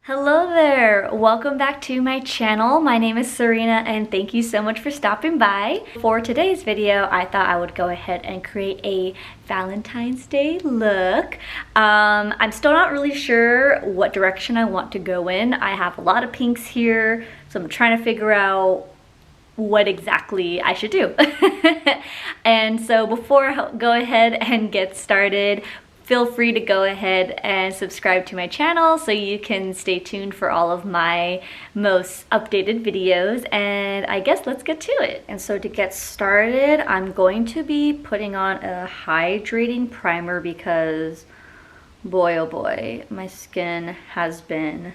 Hello there! Welcome back to my channel. My name is Serena and thank you so much for stopping by. For today's video, I thought I would go ahead and create a Valentine's Day look. I'm still not really sure what direction I want to go in. I have a lot of pinks here, so I'm trying to figure out what exactly I should do. And so before I go ahead and get started, feel free to go ahead and subscribe to my channel so you can stay tuned for all of my most updated videos, and I guess let's get to it. And so to get started, I'm going to be putting on a hydrating primer because boy oh boy, my skin has been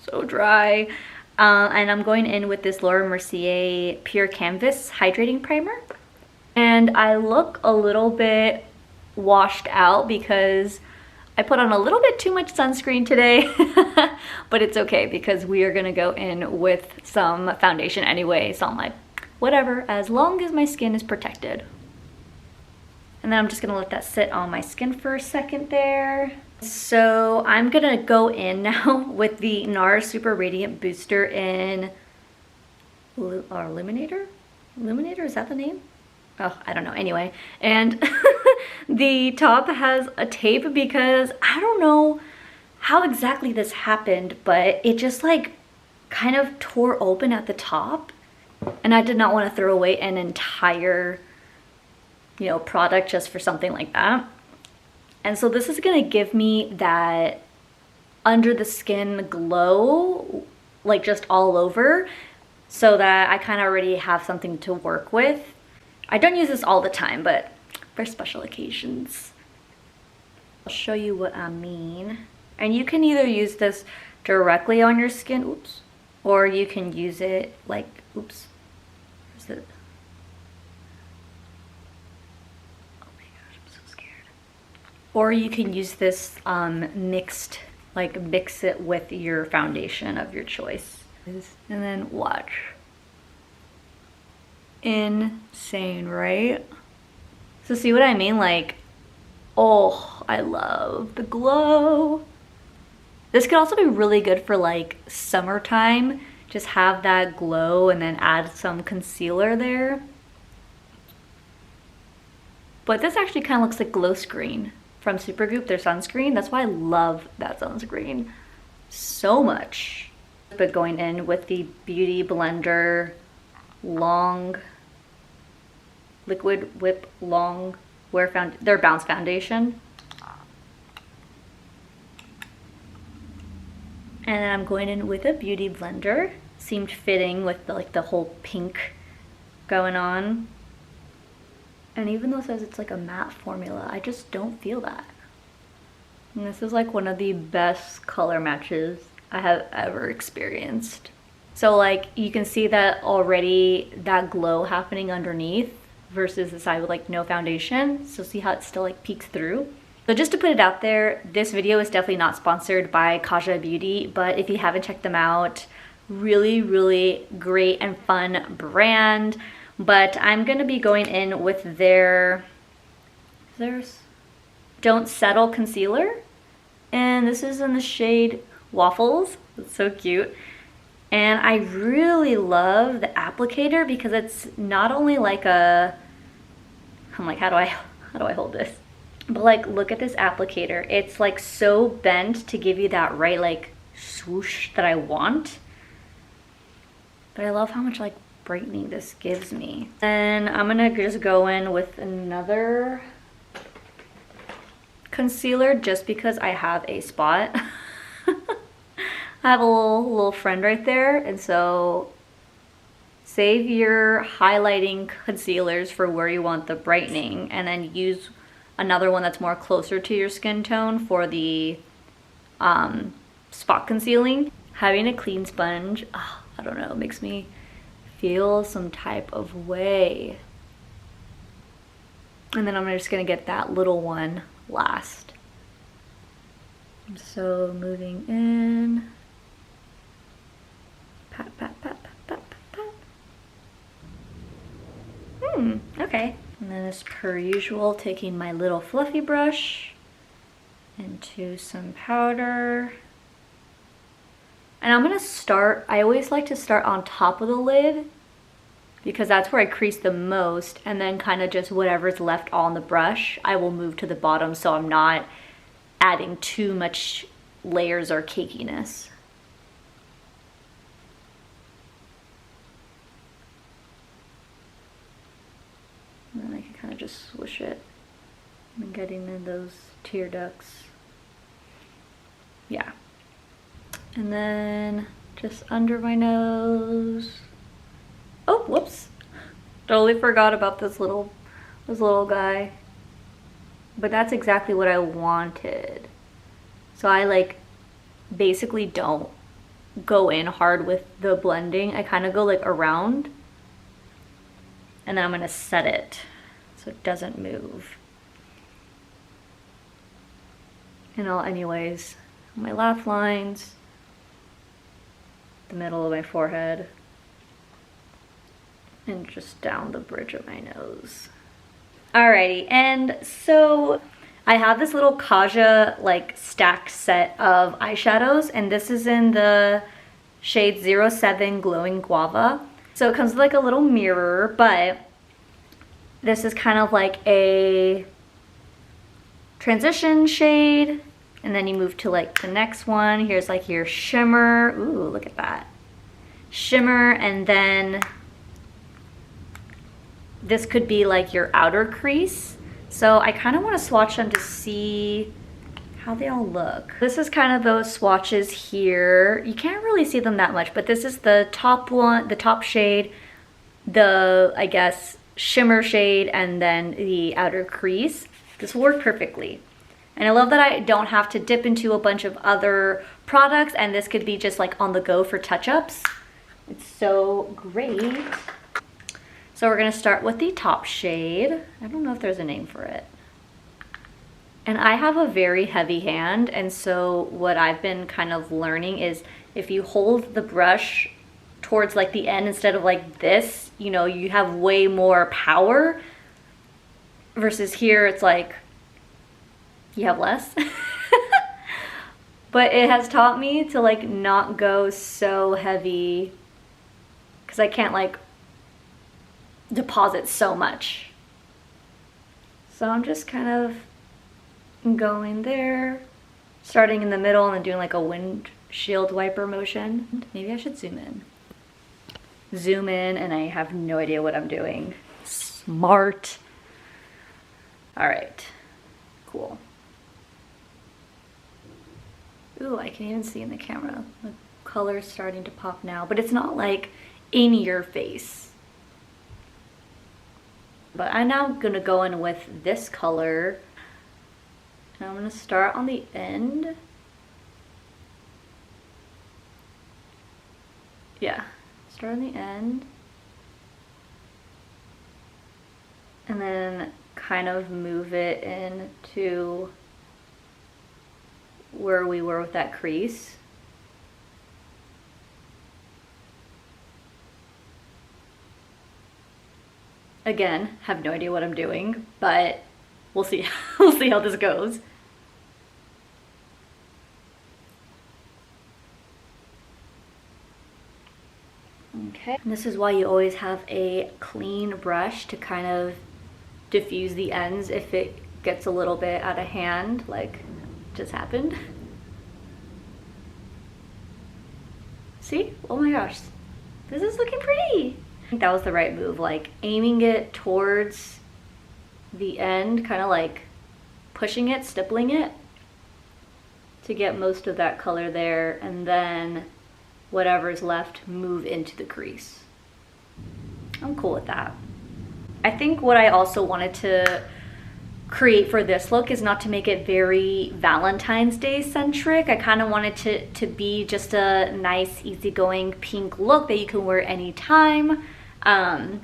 so dry. And I'm going in with this Laura Mercier Pure Canvas Hydrating Primer. And I look a little bit washed out because I put on a little bit too much sunscreen today. But it's okay because we are gonna go in with some foundation anyway, so I'm like, whatever, as long as my skin is protected. And then I'm just gonna let that sit on my skin for a second there. So I'm gonna go in now with the NARS Super Radiant Booster in Illuminator? Illuminator, is that the name? Oh, I don't know, anyway. And the top has a tape because I don't know how exactly this happened, but it just like kind of tore open at the top. And I did not want to throw away an entire, product just for something like that. And so this is gonna give me that under the skin glow, like just all over, so that I kind of already have something to work with. I don't use this all the time, but for special occasions. I'll show you what I mean. And you can either use this directly on your skin, oops, or you can use it like, oops, where's it? Oh my gosh, I'm so scared. Or you can use this mix it with your foundation of your choice. And then watch. Insane, right? So see what I mean? Like, oh, I love the glow. This could also be really good for like summertime. Just have that glow and then add some concealer there. But this actually kind of looks like GlowScreen from SuperGoop, their sunscreen. That's why I love that sunscreen so much. But going in with the Beauty Blender Long Liquid Whip Long Wear their Bounce Foundation. And then I'm going in with a Beauty Blender. Seemed fitting with the whole pink going on. And even though it says it's like a matte formula, I just don't feel that. And this is like one of the best color matches I have ever experienced. So like you can see that already, that glow happening underneath versus the side with like no foundation. So see how it still like peeks through. So just to put it out there, this video is definitely not sponsored by Kaja Beauty, but if you haven't checked them out, really, really great and fun brand. But I'm gonna be going in with their Don't Settle concealer. And this is in the shade Waffles. It's so cute. And I really love the applicator because it's not only like I'm like, how do I hold this? But like, look at this applicator. It's like so bent to give you that right like swoosh that I want. But I love how much like brightening this gives me. And I'm gonna just go in with another concealer just because I have a spot. I have a little friend right there, and so save your highlighting concealers for where you want the brightening, and then use another one that's more closer to your skin tone for the spot concealing. Having a clean sponge, I don't know, makes me feel some type of way. And then I'm just gonna get that little one last. So moving in. Pat, pat, pat, pat, pat, pat. Okay. And then as per usual, taking my little fluffy brush into some powder. And I'm gonna start, I always like to start on top of the lid because that's where I crease the most, and then kind of just whatever's left on the brush, I will move to the bottom so I'm not adding too much layers or cakiness. And then I can kind of just swoosh it and getting in those tear ducts. Yeah. And then just under my nose. Oh, whoops. Totally forgot about this little guy. But that's exactly what I wanted. So I like basically don't go in hard with the blending. I kind of go like around. And then I'm gonna set it so it doesn't move. And I'll anyways, my laugh lines, the middle of my forehead, and just down the bridge of my nose. Alrighty, and so I have this little Kaja like stacked set of eyeshadows, and this is in the shade 07 Glowing Guava. So it comes with like a little mirror, but this is kind of like a transition shade. And then you move to like the next one. Here's like your shimmer. Ooh, look at that. Shimmer, and then this could be like your outer crease. So I kind of want to swatch them to see how they all look. This is kind of those swatches here. You can't really see them that much, but this is the top one, the top shade, the, I guess, shimmer shade, and then the outer crease. This will work perfectly. And I love that I don't have to dip into a bunch of other products, and this could be just like on the go for touch-ups. It's so great. So we're gonna start with the top shade. I don't know if there's a name for it. And I have a very heavy hand, and so what I've been kind of learning is if you hold the brush towards like the end instead of like this, you know, you have way more power, versus here it's like you have less. But it has taught me to like not go so heavy because I can't like deposit so much. So I'm just kind of going there, starting in the middle and then doing like a windshield wiper motion. Maybe I should zoom in. Zoom in, and I have no idea what I'm doing. Smart. All right, cool. Ooh, I can even see in the camera. The color's starting to pop now, but it's not like in your face. But I'm now gonna go in with this color. And I'm gonna start on the end. Yeah, start on the end. And then kind of move it into where we were with that crease. Again, have no idea what I'm doing, but we'll see. We'll see how this goes. Okay, and this is why you always have a clean brush to kind of diffuse the ends if it gets a little bit out of hand, like just happened. See? Oh my gosh, this is looking pretty. I think that was the right move, like aiming it towards the end, kind of like pushing it, stippling it to get most of that color there, and then whatever's left, move into the crease. I'm cool with that. I think what I also wanted to create for this look is not to make it very Valentine's Day centric. I kind of wanted to be just a nice, easygoing pink look that you can wear anytime. And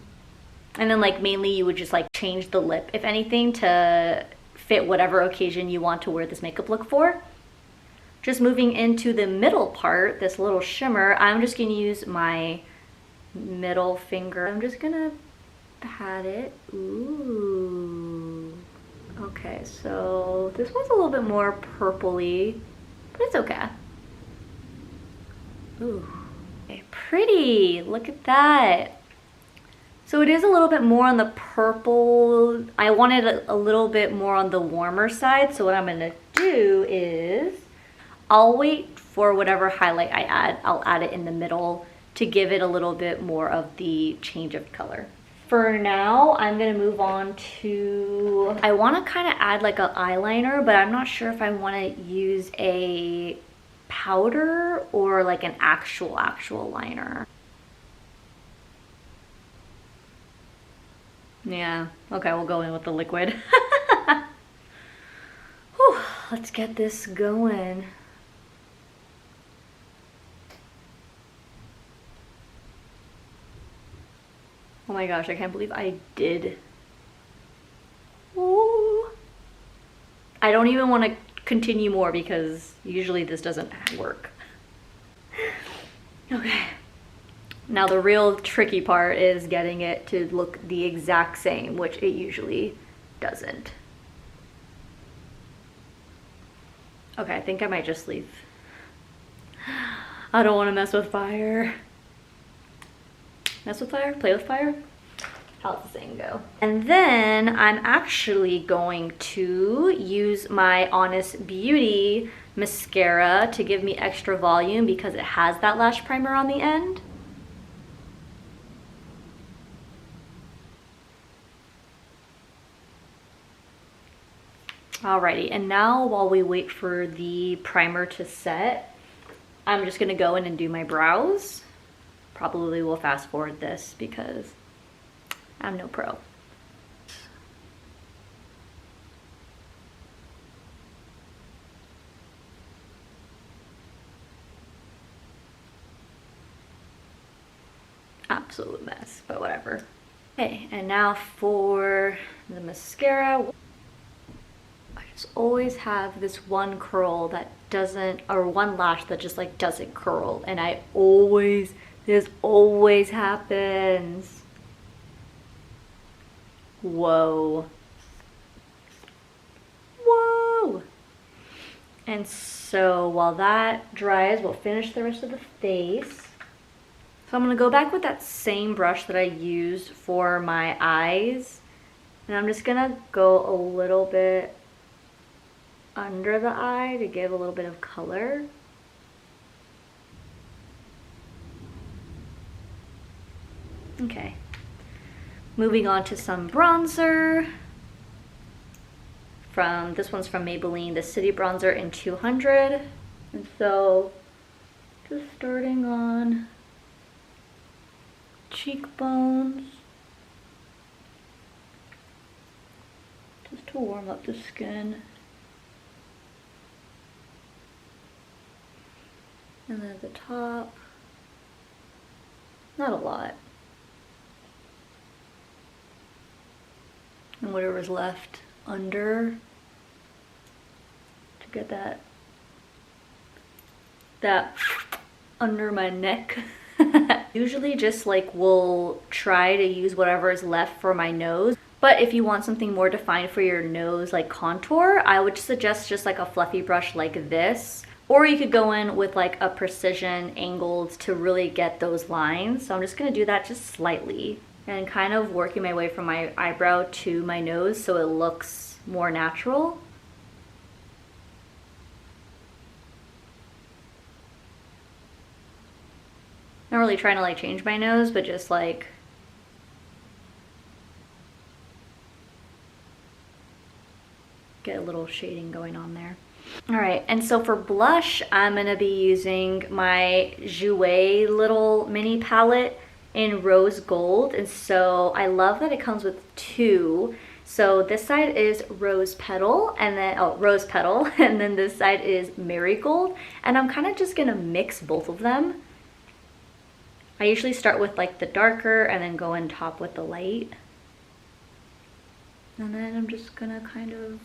then like mainly you would just like change the lip, if anything, to fit whatever occasion you want to wear this makeup look for. Just moving into the middle part, this little shimmer, I'm just gonna use my middle finger. I'm just gonna pat it. Ooh. Okay, so this one's a little bit more purpley, but it's okay. Ooh, okay, pretty, look at that. So it is a little bit more on the purple. I wanted a little bit more on the warmer side. So what I'm gonna do is, I'll wait for whatever highlight I add. I'll add it in the middle to give it a little bit more of the change of color. For now, I'm gonna move on to, I wanna kinda add like an eyeliner, but I'm not sure if I wanna use a powder or like an actual liner. Yeah, okay, we'll go in with the liquid. Whew, let's get this going. Oh my gosh, I can't believe I did. Ooh. I don't even want to continue more because usually this doesn't work. Okay. Now the real tricky part is getting it to look the exact same, which it usually doesn't. Okay, I think I might just leave. I don't want to mess with fire. Mess with fire? Play with fire? How's the saying go? And then I'm actually going to use my Honest Beauty mascara to give me extra volume because it has that lash primer on the end. Alrighty, and now while we wait for the primer to set, I'm just gonna go in and do my brows. Probably will fast forward this because I'm no pro. Absolute mess, but whatever. Okay, and now for the mascara. I just always have this one curl that doesn't, or one lash that just like doesn't curl, and this always happens. Whoa. Whoa. And so while that dries, we'll finish the rest of the face. So I'm gonna go back with that same brush that I used for my eyes, and I'm just gonna go a little bit under the eye to give a little bit of color. Okay, moving on to some bronzer. This one's from Maybelline, the City Bronzer in 200. And so, just starting on cheekbones, just to warm up the skin. And then at the top, not a lot. And whatever's left under to get that under my neck. Usually just like will try to use whatever is left for my nose. But if you want something more defined for your nose, like contour, I would suggest just like a fluffy brush like this. Or you could go in with like a precision angled to really get those lines. So I'm just gonna do that just slightly and kind of working my way from my eyebrow to my nose so it looks more natural. Not really trying to like change my nose, but just like get a little shading going on there. All right, and so for blush, I'm gonna be using my Jouer little mini palette in rose gold. And so I love that it comes with two. So this side is rose petal and then, rose petal, and then this side is marigold. And I'm kind of just gonna mix both of them. I usually start with like the darker and then go on top with the light. And then I'm just gonna kind of,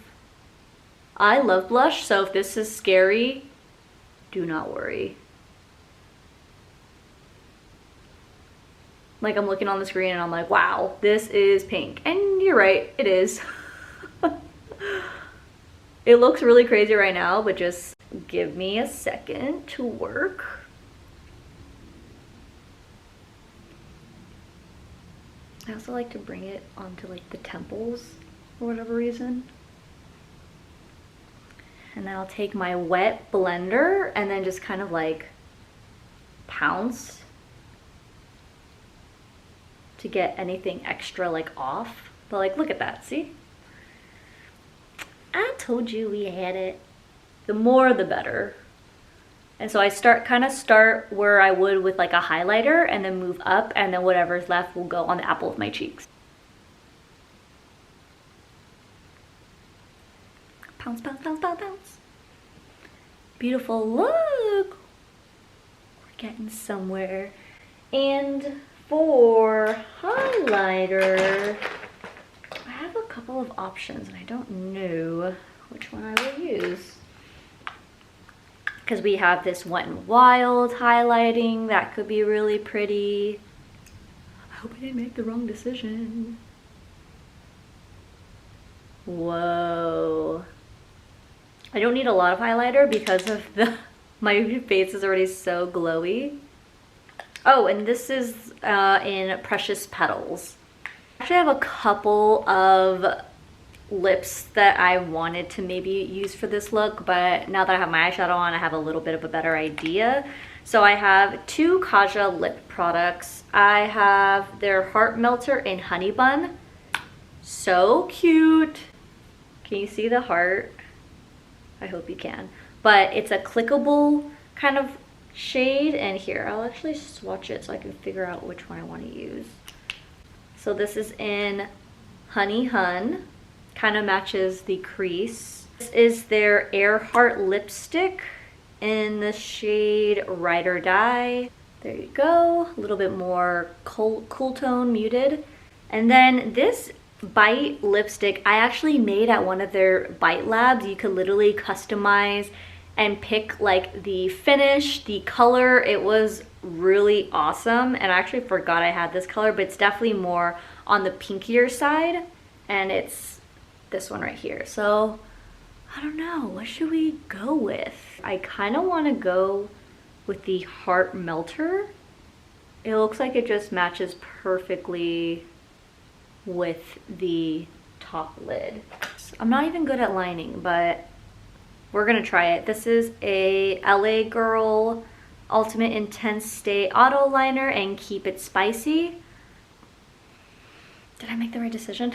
I love blush, so if this is scary, do not worry. Like I'm looking on the screen and I'm like, wow, this is pink. And you're right, it is. It looks really crazy right now, but just give me a second to work. I also like to bring it onto like the temples for whatever reason. And then I'll take my wet blender and then just kind of like pounce to get anything extra like off. But like, look at that, see? I told you we had it. The more the better. And so I kind of start where I would with like a highlighter and then move up, and then whatever's left will go on the apple of my cheeks. Pounce, pounce, pounce, pounce, pounce. Beautiful look. We're getting somewhere. And for highlighter, I have a couple of options and I don't know which one I will use. Because we have this Wet n Wild highlighting that could be really pretty. I hope I didn't make the wrong decision. Whoa. I don't need a lot of highlighter because of my face is already so glowy. Oh, and this is in Precious Petals. Actually, I have a couple of lips that I wanted to maybe use for this look, but now that I have my eyeshadow on, I have a little bit of a better idea. So I have two Kaja lip products. I have their Heart Melter in Honey Bun. So cute. Can you see the heart? I hope you can. But it's a clickable kind of shade, and here, I'll actually swatch it so I can figure out which one I want to use. So this is in Honey Hun. Kind of matches the crease. This is their Earhart lipstick in the shade Ride or Die. There you go, a little bit more cool tone, muted. And then this Bite lipstick I actually made at one of their Bite labs. You could literally customize and pick like the finish, the color. It was really awesome, and I actually forgot I had this color, but it's definitely more on the pinkier side, and it's this one right here. So I don't know, what should we go with? I kind of want to go with the Heart Melter. It looks like it just matches perfectly with the top lid. I'm not even good at lining, but we're gonna try it. This is a LA Girl Ultimate Intense Stay Auto Liner and Keep It Spicy. Did I make the right decision?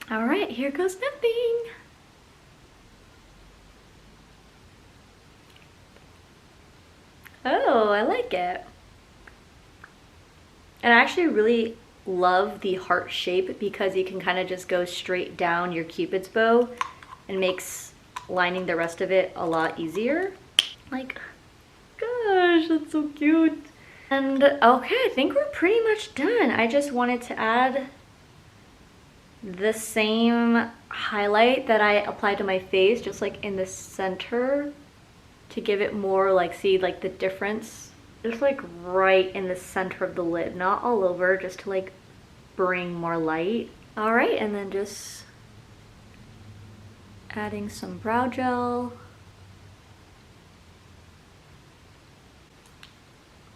All right, here goes nothing. Oh, I like it. And I actually really love the heart shape because you can kind of just go straight down your Cupid's bow and makes lining the rest of it a lot easier. Like, gosh, that's so cute. And okay, I think we're pretty much done. I just wanted to add the same highlight that I applied to my face, just like in the center, to give it more like, see like the difference, just like right in the center of the lid, not all over, just to like bring more light. All right, and then just adding some brow gel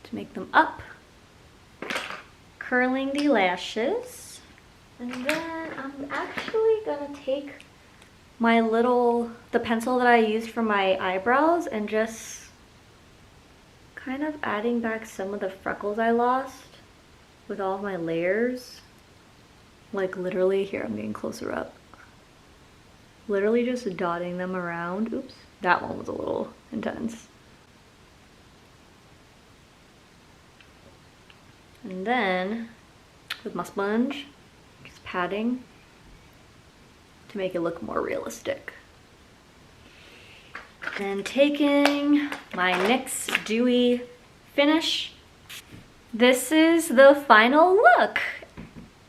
to make them up, curling the lashes. And then I'm actually gonna take my the pencil that I used for my eyebrows and just kind of adding back some of the freckles I lost with all of my layers. Like literally, here, I'm getting closer up. Literally just dotting them around. Oops, that one was a little intense. And then with my sponge, just patting to make it look more realistic. And taking my NYX Dewy Finish. This is the final look.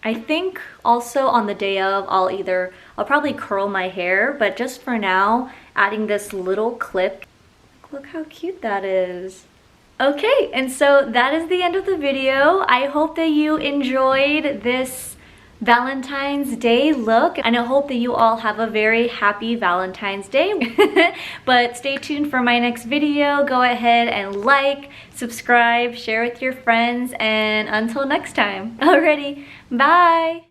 I think also on the day of, I'll probably curl my hair, but just for now, adding this little clip. Look how cute that is. Okay, and so that is the end of the video. I hope that you enjoyed this Valentine's Day look, and I hope that you all have a very happy Valentine's Day. But stay tuned for my next video. Go ahead and like, subscribe, share with your friends, and until next time. Alrighty, bye!